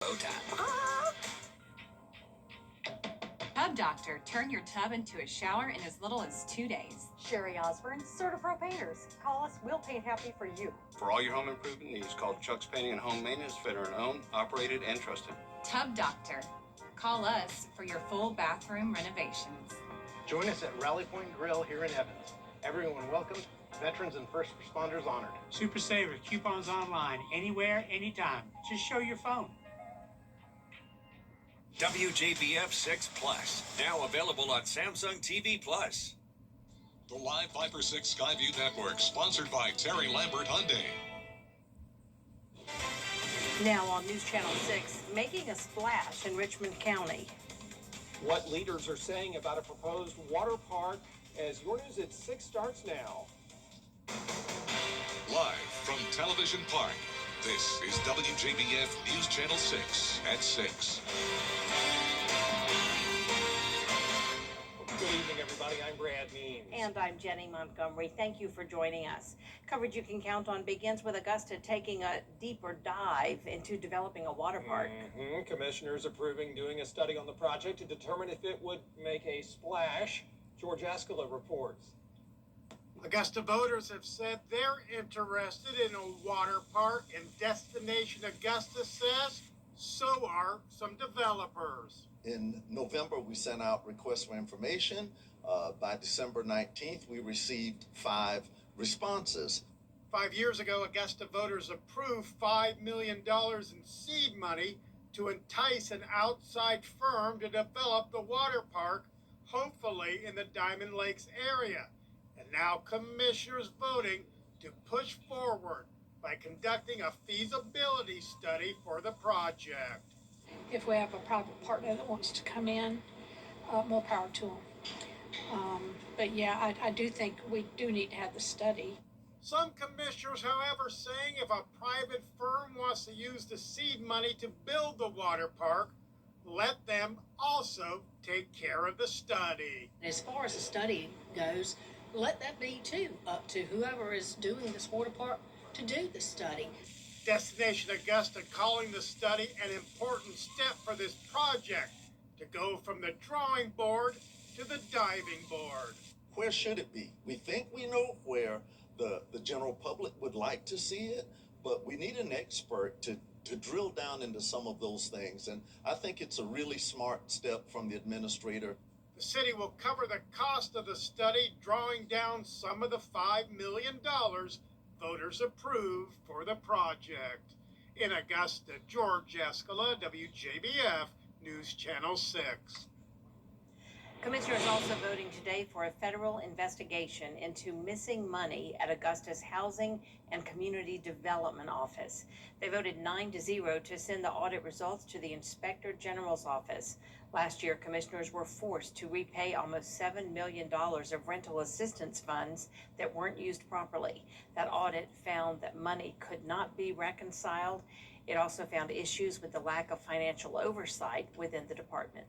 Tub Doctor. Turn your tub into a shower in as little as 2 days. Sherry Osborne, Certi-Pro Painters. Call us, we'll paint happy for you. For all your home improvement needs, call Chuck's Painting and Home Maintenance, veteran-owned, operated, and trusted. Tub Doctor. Call us for your full bathroom renovations. Join us at Rally Point Grill here in Evans. Everyone welcomed, veterans and first responders honored. Super Saver coupons online, anywhere, anytime. Just show your phone. WJBF 6 Plus, now available on Samsung TV Plus. The Live Viper 6 Skyview Network, sponsored by Terry Lambert Hyundai. Now on News Channel 6, making a splash in Richmond County. What leaders are saying about a proposed water park as your news at 6 starts now. Live from Television Park, this is WJBF News Channel 6 at 6. Good evening, everybody. I'm Brad Means. And I'm Jenny Montgomery. Thank you for joining us. Coverage you can count on begins with Augusta taking a deeper dive into developing a water park. Commissioners approving doing a study on the project to determine if it would make a splash. George Escala reports. Augusta voters have said they're interested in a water park, and Destination Augusta says so are some developers. In November, we sent out requests for information. By December 19th, we received 5 responses. 5 years ago, Augusta voters approved $5 million in seed money to entice an outside firm to develop the water park, hopefully in the Diamond Lakes area. And now commissioners voting to push forward by conducting a feasibility study for the project. If we have a private partner that wants to come in, more power to them. But yeah, I do think we do need to have the study. Some commissioners, however, saying if a private firm wants to use the seed money to build the water park, let them also take care of the study. As far as the study goes, let that be too up to whoever is doing this water park to do the study. Destination Augusta calling the study an important step for this project to go from the drawing board to the diving board. Where should it be? We think we know where the general public would like to see it, but we need an expert to drill down into some of those things. And I think it's a really smart step from the administrator. The city will cover the cost of the study, drawing down some of the $5 million voters approved for the project. In Augusta, George Escala, WJBF News Channel 6. Commissioners also voting today for a federal investigation into missing money at Augusta's Housing and Community Development Office. They voted 9-0 to send the audit results to the Inspector General's office. Last year, commissioners were forced to repay almost $7 million of rental assistance funds that weren't used properly. That audit found that money could not be reconciled. It also found issues with the lack of financial oversight within the department.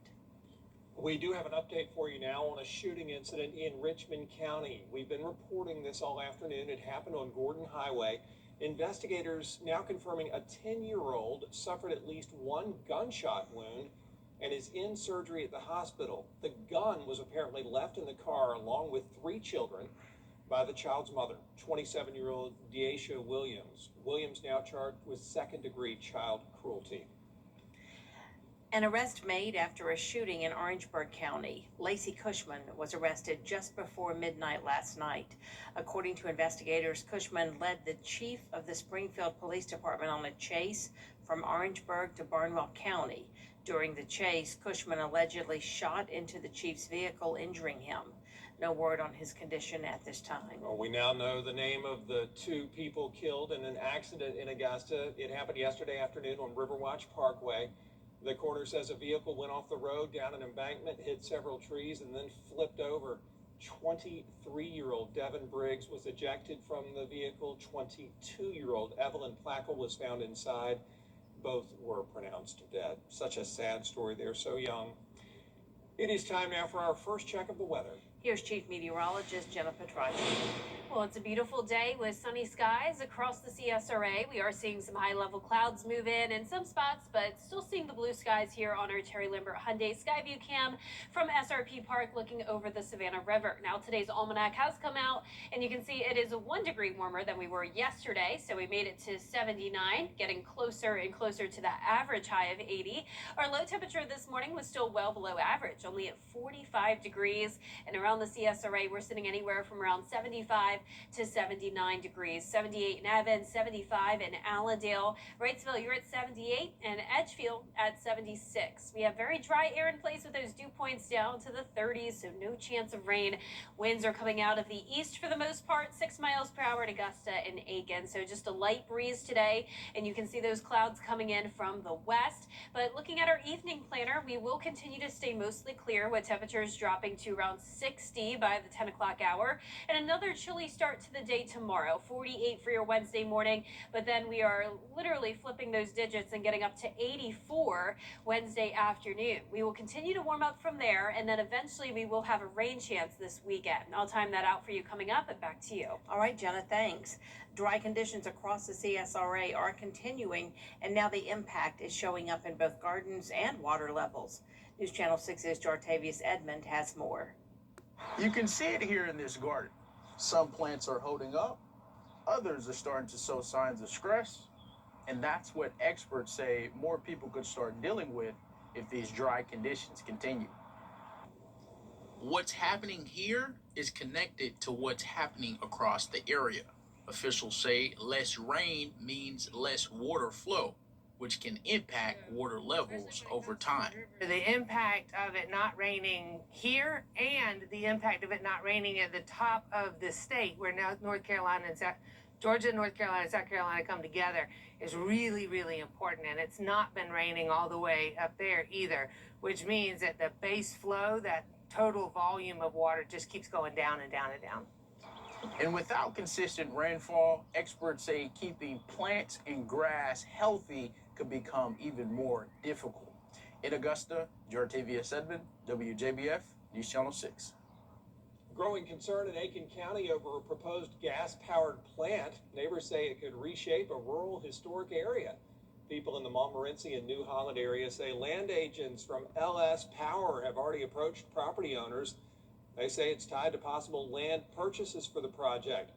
We do have an update for you now on a shooting incident in Richmond County. We've been reporting this all afternoon. It happened on Gordon Highway. Investigators now confirming a 10-year-old suffered at least one gunshot wound and is in surgery at the hospital. The gun was apparently left in the car along with 3 children by the child's mother, 27-year-old Deasia Williams. Williams now charged with second-degree child cruelty. An arrest made after a shooting in Orangeburg County. Lacey Cushman was arrested just before midnight last night. According to investigators, Cushman led the chief of the Springfield Police Department on a chase from Orangeburg to Barnwell County. During the chase, Cushman allegedly shot into the chief's vehicle, injuring him. No word on his condition at this time. Well, we now know the name of the 2 people killed in an accident in Augusta. It happened yesterday afternoon on Riverwatch Parkway. The coroner says a vehicle went off the road down an embankment, hit several trees, and then flipped over. 23-year-old Devin Briggs was ejected from the vehicle. 22-year-old Evelyn Plackle was found inside. Both were pronounced dead. Such a sad story. They're so young. It is time now for our first check of the weather. Here's Chief Meteorologist Jenna Petracci. Well, it's a beautiful day with sunny skies across the CSRA. We are seeing some high-level clouds move in some spots, but still seeing the blue skies here on our Terry Lambert Hyundai Skyview cam from SRP Park looking over the Savannah River. Now, today's almanac has come out, and you can see it is 1 degree warmer than we were yesterday, so we made it to 79, getting closer and closer to that average high of 80. Our low temperature this morning was still well below average, only at 45 degrees, and around the CSRA, we're sitting anywhere from around 75 to 79 degrees, 78 in Evans, 75 in Allendale. Wrightsville, you're at 78, and Edgefield at 76. We have very dry air in place with those dew points down to the 30s, so no chance of rain. Winds are coming out of the east for the most part, 6 miles per hour at Augusta and Aiken. So just a light breeze today, and you can see those clouds coming in from the west. But looking at our evening planner, we will continue to stay mostly clear with temperatures dropping to around 60 by the 10 o'clock hour, and another chilly start to the day tomorrow, 48 for your Wednesday morning, but then we are literally flipping those digits and getting up to 84 Wednesday afternoon. We will continue to warm up from there, and then eventually we will have a rain chance this weekend. I'll time that out for you coming up, and back to you. All right, Jenna, thanks. Dry conditions across the CSRA are continuing, and now the impact is showing up in both gardens and water levels. News Channel 6's Jartavius Edmond has more. You can see it here in this garden. Some plants are holding up, others are starting to show signs of stress, and that's what experts say more people could start dealing with if these dry conditions continue. What's happening here is connected to what's happening across the area. Officials say less rain means less water flow, which can impact water levels over time. The impact of it not raining here and the impact of it not raining at the top of the state, where now North Carolina and Georgia, North Carolina, and South Carolina come together, is really, really important. And it's not been raining all the way up there either, which means that the base flow, that total volume of water, just keeps going down and down and down. And without consistent rainfall, experts say keeping plants and grass healthy could become even more difficult. In Augusta, Jartavius Edmond, WJBF, News Channel 6. Growing concern in Aiken County over a proposed gas-powered plant. Neighbors say it could reshape a rural historic area. People in the Montmorency and New Holland area say land agents from LS Power have already approached property owners. They say it's tied to possible land purchases for the project.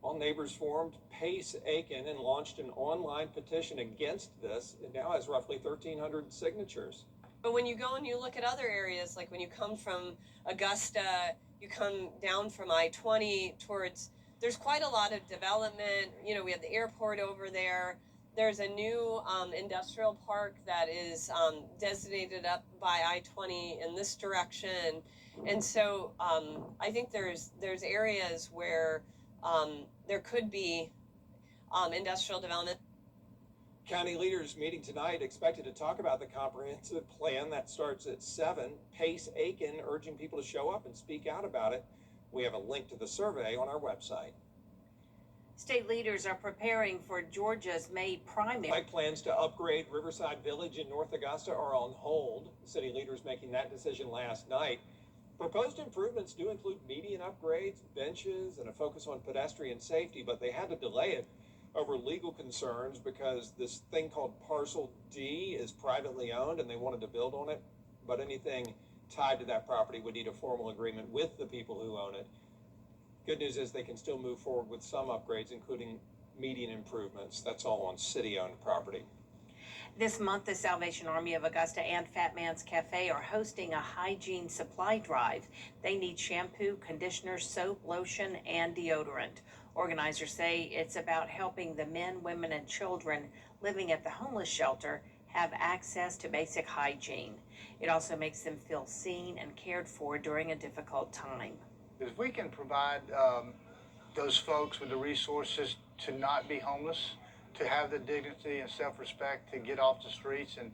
All neighbors formed Pace Aiken and launched an online petition against this. It now has roughly 1,300 signatures. But when you go and you look at other areas, like when you come from Augusta, you come down from I-20 towards, there's quite a lot of development. You know, we have the airport over there. There's a new industrial park that is designated up by I-20 in this direction. And so I think there's areas where there could be industrial development. County leaders meeting tonight expected to talk about the comprehensive plan that starts at 7. Pace Aiken urging people to show up and speak out about it. We have a link to the survey on our website. State leaders are preparing for Georgia's May primary. Plans to upgrade Riverside Village in North Augusta are on hold. City leaders making that decision last night. Proposed improvements do include median upgrades, benches, and a focus on pedestrian safety, but they had to delay it over legal concerns because this thing called Parcel D is privately owned and they wanted to build on it. But anything tied to that property would need a formal agreement with the people who own it. Good news is they can still move forward with some upgrades, including median improvements. That's all on city-owned property. This month, the Salvation Army of Augusta and Fat Man's Cafe are hosting a hygiene supply drive. They need shampoo, conditioner, soap, lotion, and deodorant. Organizers say it's about helping the men, women, and children living at the homeless shelter have access to basic hygiene. It also makes them feel seen and cared for during a difficult time. If we can provide those folks with the resources to not be homeless, to have the dignity and self-respect to get off the streets and,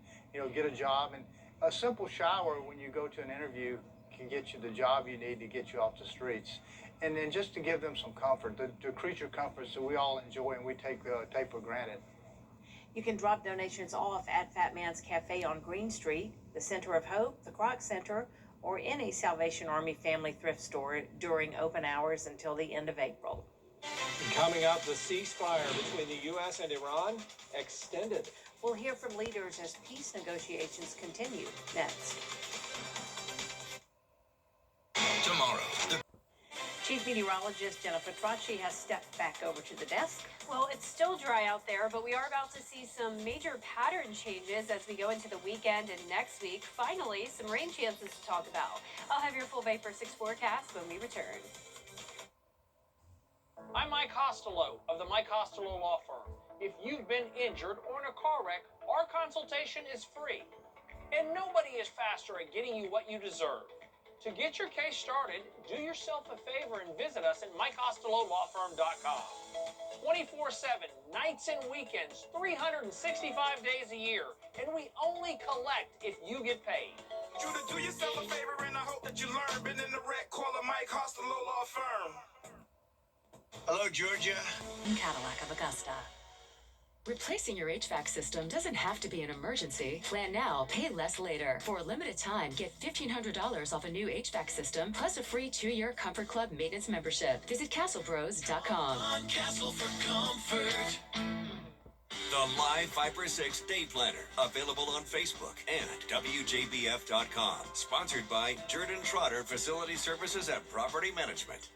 get a job. And a simple shower when you go to an interview can get you the job you need to get you off the streets. And then just to give them some comfort, the creature comforts that we all enjoy and we take for granted. You can drop donations off at Fat Man's Cafe on Green Street, the Center of Hope, the Kroc Center, or any Salvation Army family thrift store during open hours until the end of April. And coming up, the ceasefire between the U.S. and Iran extended. We'll hear from leaders as peace negotiations continue next. Tomorrow, Chief Meteorologist Jennifer Tracci has stepped back over to the desk. Well, it's still dry out there, but we are about to see some major pattern changes as we go into the weekend and next week. Finally, some rain chances to talk about. I'll have your full Vapor 6 forecast when we return. I'm Mike Costello of the Mike Costello Law Firm. If you've been injured or in a car wreck, our consultation is free. And nobody is faster at getting you what you deserve. To get your case started, do yourself a favor and visit us at MikeCostelloLawFirm.com. 24/7, nights and weekends, 365 days a year. And we only collect if you get paid. You to do yourself a favor and I hope that you learn. Been in the wreck, call a Mike Costello Law Firm. Hello, Georgia. Cadillac of Augusta. Replacing your HVAC system doesn't have to be an emergency. Plan now, pay less later. For a limited time, get $1,500 off a new HVAC system, plus a free 2-year Comfort Club maintenance membership. Visit CastleBros.com. On Castle for comfort. The Live Viper 6 Day Planner, available on Facebook and WJBF.com. Sponsored by Jordan Trotter Facility Services and Property Management.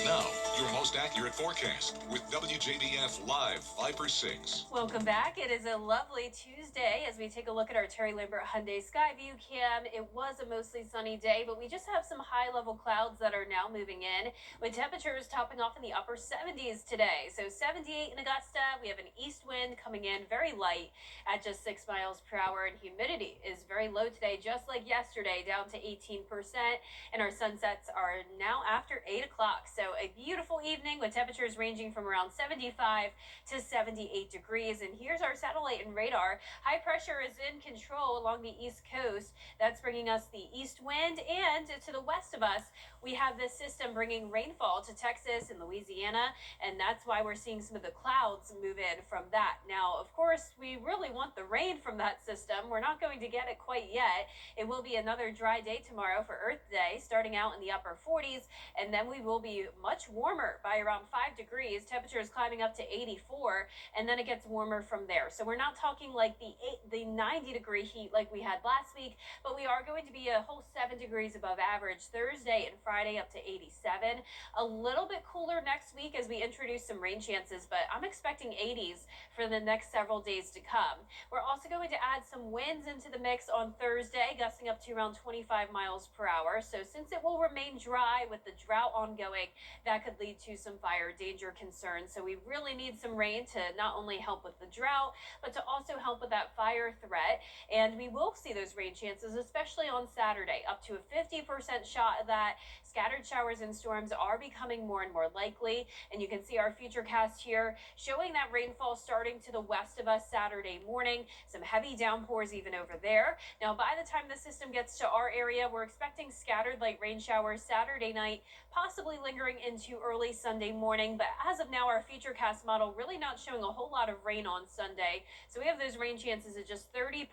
Now, your most accurate forecast with WJBF Live Viper 6. Welcome back. It is a lovely Tuesday as we take a look at our Terry Lambert Hyundai Skyview Cam. It was a mostly sunny day, but we just have some high-level clouds that are now moving in, with temperatures topping off in the upper 70s today. So 78 in Augusta. We have an east wind coming in very light at just 6 miles per hour, and humidity is very low today, just like yesterday, down to 18%. And our sunsets are now after 8 o'clock. So a beautiful evening with temperatures ranging from around 75 to 78 degrees. And here's our satellite and radar. High pressure is in control along the east coast. That's bringing us the east wind, and to the west of us, we have this system bringing rainfall to Texas and Louisiana, and that's why we're seeing some of the clouds move in from that. Now, of course, we really want the rain from that system. We're not going to get it quite yet. It will be another dry day tomorrow for Earth Day, starting out in the upper 40s, and then we will be much warmer by around 5 degrees. Temperatures climbing up to 84, and then it gets warmer from there. So we're not talking like the 90-degree heat like we had last week, but we are going to be a whole 7 degrees above average Thursday and Friday, up to 87. A little bit cooler next week as we introduce some rain chances, but I'm expecting 80s for the next several days to come. We're also going to add some winds into the mix on Thursday, gusting up to around 25 miles per hour. So since it will remain dry with the drought ongoing, that could lead to some fire danger concerns. So we really need some rain to not only help with the drought, but to also help with that fire threat. And we will see those rain chances, especially on Saturday, up to a 50% shot of that. Scattered showers and storms are becoming more and more likely. And you can see our futurecast here showing that rainfall starting to the west of us Saturday morning. Some heavy downpours even over there. Now, by the time the system gets to our area, we're expecting scattered light rain showers Saturday night, possibly lingering into early Sunday morning. But as of now, our futurecast model really not showing a whole lot of rain on Sunday. So we have those rain chances at just 30%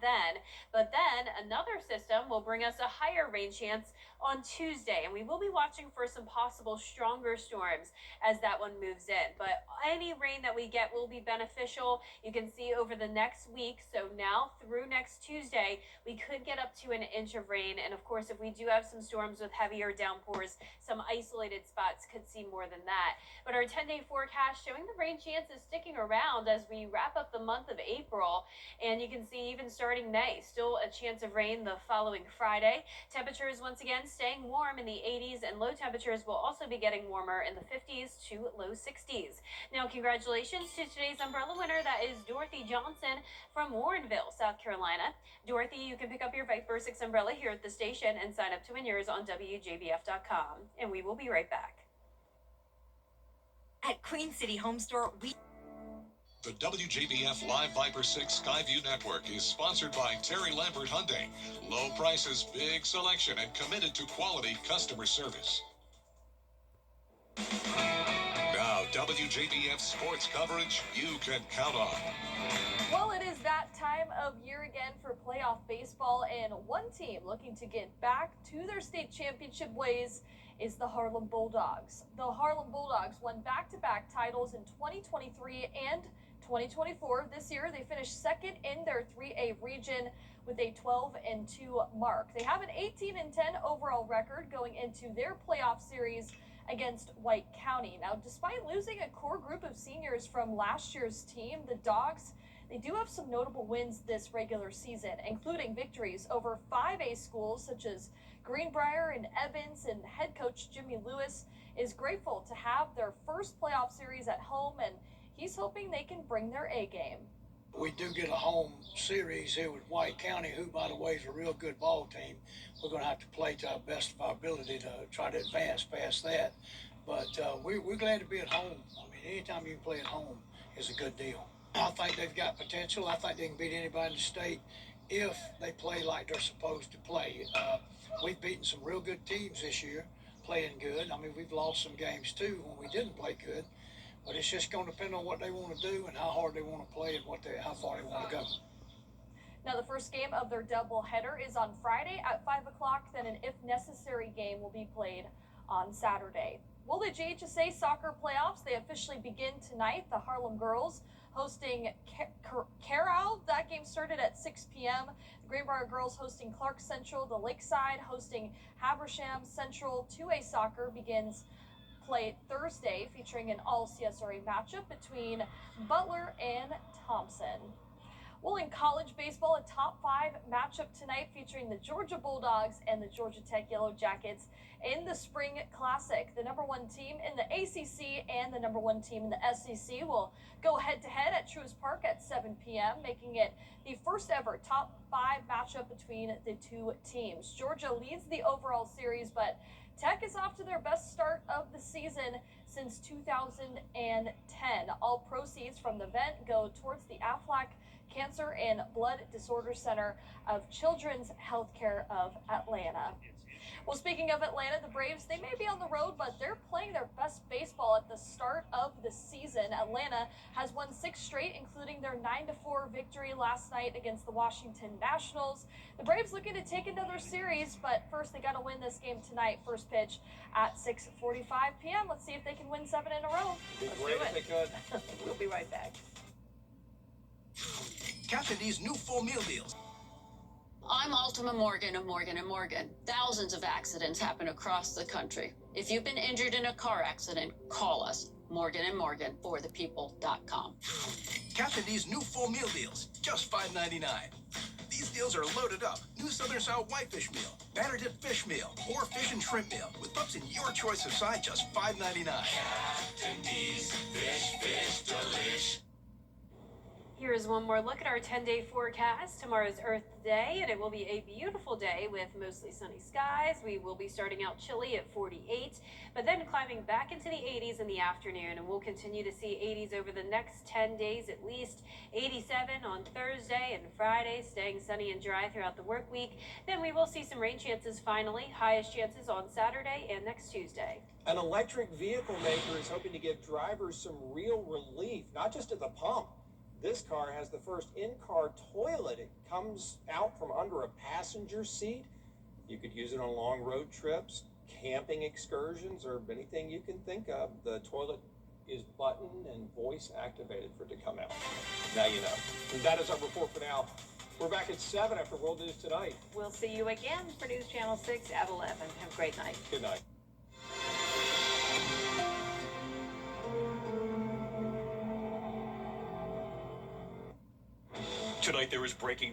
then. But then another system will bring us a higher rain chance on Tuesday. And we will be watching for some possible stronger storms as that one moves in. But any rain that we get will be beneficial. You can see over the next week, so now through next Tuesday, we could get up to an inch of rain. And of course, if we do have some storms with heavier downpours, some isolated spots could see more than that. But our 10-day forecast showing the rain chances sticking around as we wrap up the month of April. And you can see even starting May, still a chance of rain the following Friday. Temperatures once again staying warm in the 80s, and low temperatures will also be getting warmer in the 50s to low 60s. Now, congratulations to today's umbrella winner. That is Dorothy Johnson from Warrenville, South Carolina. Dorothy, you can pick up your Viper 6 umbrella here at the station and sign up to win yours on WJBF.com. And we will be right back. At Queen City Home Store, The WJBF Live Viper 6 Skyview Network is sponsored by Terry Lambert Hyundai. Low prices, big selection, and committed to quality customer service. Now, WJBF sports coverage you can count on. Well, it is that time time of year again for playoff baseball, and one team looking to get back to their state championship ways is the Harlem Bulldogs. The Harlem Bulldogs won back-to-back titles in 2023 and 2024. This year, they finished second in their 3A region with a 12-2 mark. They have an 18-10 overall record going into their playoff series against White County. Now, despite losing a core group of seniors from last year's team, the Dogs, they do have some notable wins this regular season, including victories over 5A schools such as Greenbrier and Evans, and head coach Jimmy Lewis is grateful to have their first playoff series at home, and he's hoping they can bring their A game. We do get a home series here with White County, who, by the way, is a real good ball team. We're going to have to play to our best of our ability to try to advance past that. But we're glad to be at home. I mean, anytime you can play at home is a good deal. I think they've got potential. I think they can beat anybody in the state if they play like they're supposed to play. We've beaten some real good teams this year, playing good. I mean, we've lost some games, too, when we didn't play good. But it's just going to depend on what they want to do and how hard they want to play and how far they want to go. Now, the first game of their doubleheader is on Friday at 5 o'clock. Then an if necessary game will be played on Saturday. Well, the JHSA soccer playoffs, they officially begin tonight. The Harlem girls hosting Carroll. That game started at 6 p.m. The Greenbrier girls hosting Clark Central. The Lakeside hosting Habersham Central. 2A soccer begins play Thursday, featuring an all CSRA matchup between Butler and Thompson. Well, in college baseball, a top 5 matchup tonight featuring the Georgia Bulldogs and the Georgia Tech Yellow Jackets in the Spring Classic. The number 1 team in the ACC and the number 1 team in the SEC will go head-to-head at Truist Park at 7 p.m., making it the first ever top 5 matchup between the two teams. Georgia leads the overall series, but Tech is off to their best start of the season since 2010. All proceeds from the event go towards the Aflac Cancer and Blood Disorder Center of Children's Healthcare of Atlanta. Well, speaking of Atlanta, the Braves, they may be on the road, but they're playing their best baseball at the start of the season. Atlanta has won 6 straight, including their 9-4 victory last night against the Washington Nationals. The Braves looking to take another series, but first they got to win this game tonight. First pitch at 6:45 p.m. Let's see if they can win 7 in a row. It'd be great if they could. We'll be right back. Captain D's new full meal deals. I'm Ultima Morgan of Morgan & Morgan. Thousands of accidents happen across the country. If you've been injured in a car accident, call us. Morgan & Morgan, forthepeople.com. Captain D's new full meal deals, just $5.99. These deals are loaded up. New Southern Style Whitefish Meal, Batter Dip Fish Meal, or Fish and Shrimp Meal, with pups in your choice of side, just $5.99. Captain D's Fish Delish. Here is one more look at our 10-day forecast. Tomorrow's Earth Day, and it will be a beautiful day with mostly sunny skies. We will be starting out chilly at 48, but then climbing back into the 80s in the afternoon, and we'll continue to see 80s over the next 10 days at least. 87 on Thursday and Friday, staying sunny and dry throughout the work week. Then we will see some rain chances finally. Highest chances on Saturday and next Tuesday. An electric vehicle maker is hoping to give drivers some real relief, not just at the pump. This car has the first in-car toilet. It comes out from under a passenger seat. You could use it on long road trips, camping excursions, or anything you can think of. The toilet is button and voice activated for it to come out. Now you know. And that is our report for now. We're back at 7 after World News Tonight. We'll see you again for News Channel 6 at 11. Have a great night. Good night. Tonight there is breaking